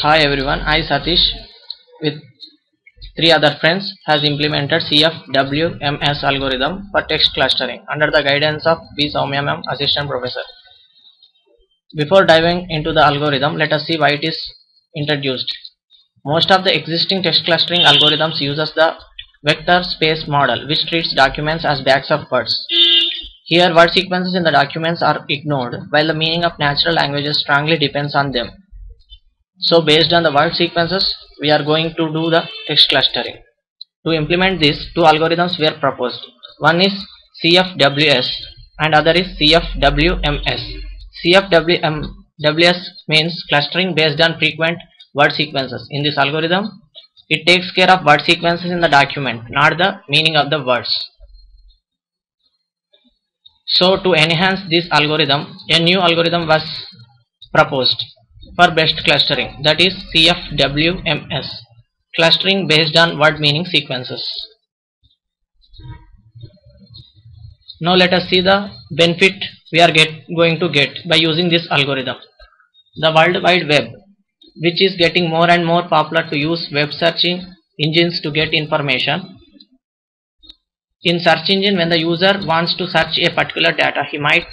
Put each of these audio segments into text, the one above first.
Hi everyone, I Satish with three other friends has implemented CFWMS algorithm for text clustering under the guidance of B. Soumya ma'am, Assistant Professor. Before diving into the algorithm, let us see why it is introduced. Most of the existing text clustering algorithms uses the vector space model, which treats documents as bags of words. Here, word sequences in the documents are ignored, while the meaning of natural languages strongly depends on them. So based on the word sequences, we are going to do the text clustering. To implement this, two algorithms were proposed. One is CFWS and other is CFWMS. CFWMS means clustering based on frequent word sequences. In this algorithm, it takes care of word sequences in the document, not the meaning of the words. So to enhance this algorithm, a new algorithm was proposed for best clustering, that is CFWMS, clustering based on word meaning sequences. Now let us see the benefit we are going to get by using this algorithm. The World Wide Web, which is getting more and more popular to use web searching engines to get information. In search engine, when the user wants to search a particular data, he might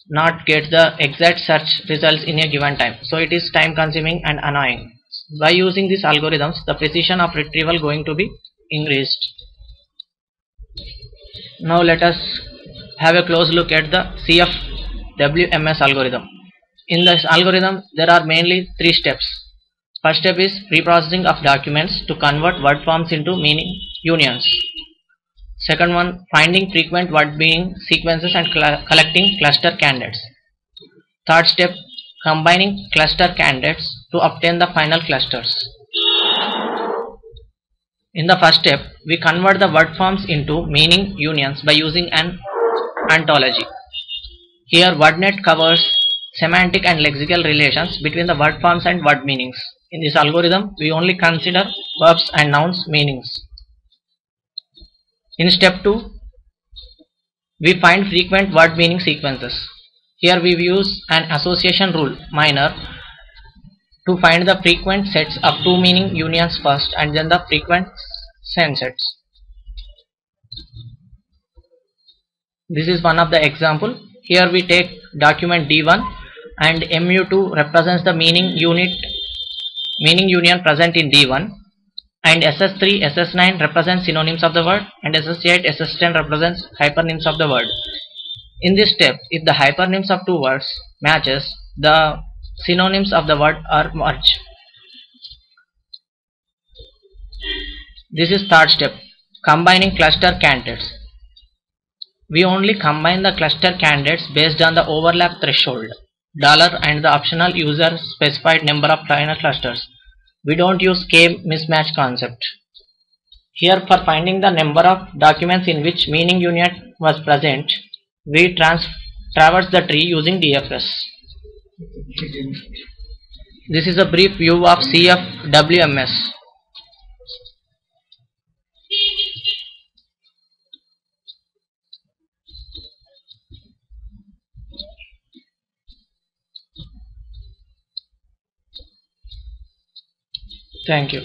not get the exact search results in a given time, so it is time consuming and annoying. By using these algorithms, the precision of retrieval going to be increased. Now let us have a close look at the CFWMS algorithm. In this algorithm, there are mainly three steps. First step is preprocessing of documents to convert word forms into meaning unions. Second one, finding frequent word meaning sequences and collecting cluster candidates. Third step, combining cluster candidates to obtain the final clusters. In the first step, we convert the word forms into meaning unions by using an ontology. Here, WordNet covers semantic and lexical relations between the word forms and word meanings. In this algorithm, we only consider verbs and nouns meanings. In step 2, we find frequent word meaning sequences. Here we use an association rule minor to find the frequent sets of two meaning unions first and then the frequent sets. This is one of the example. Here we take document D1 and MU2 represents the meaning union present in D1. And SS3, SS9 represents synonyms of the word, and SS8, SS10 represents hypernyms of the word. In this step, if the hypernyms of two words matches, the synonyms of the word are merged. This is third step, combining cluster candidates. We only combine the cluster candidates based on the overlap threshold, $ and the optional user specified number of final clusters. We don't use K mismatch concept. Here, for finding the number of documents in which meaning union was present, we traverse the tree using DFS. This is a brief view of CFWMS. Thank you.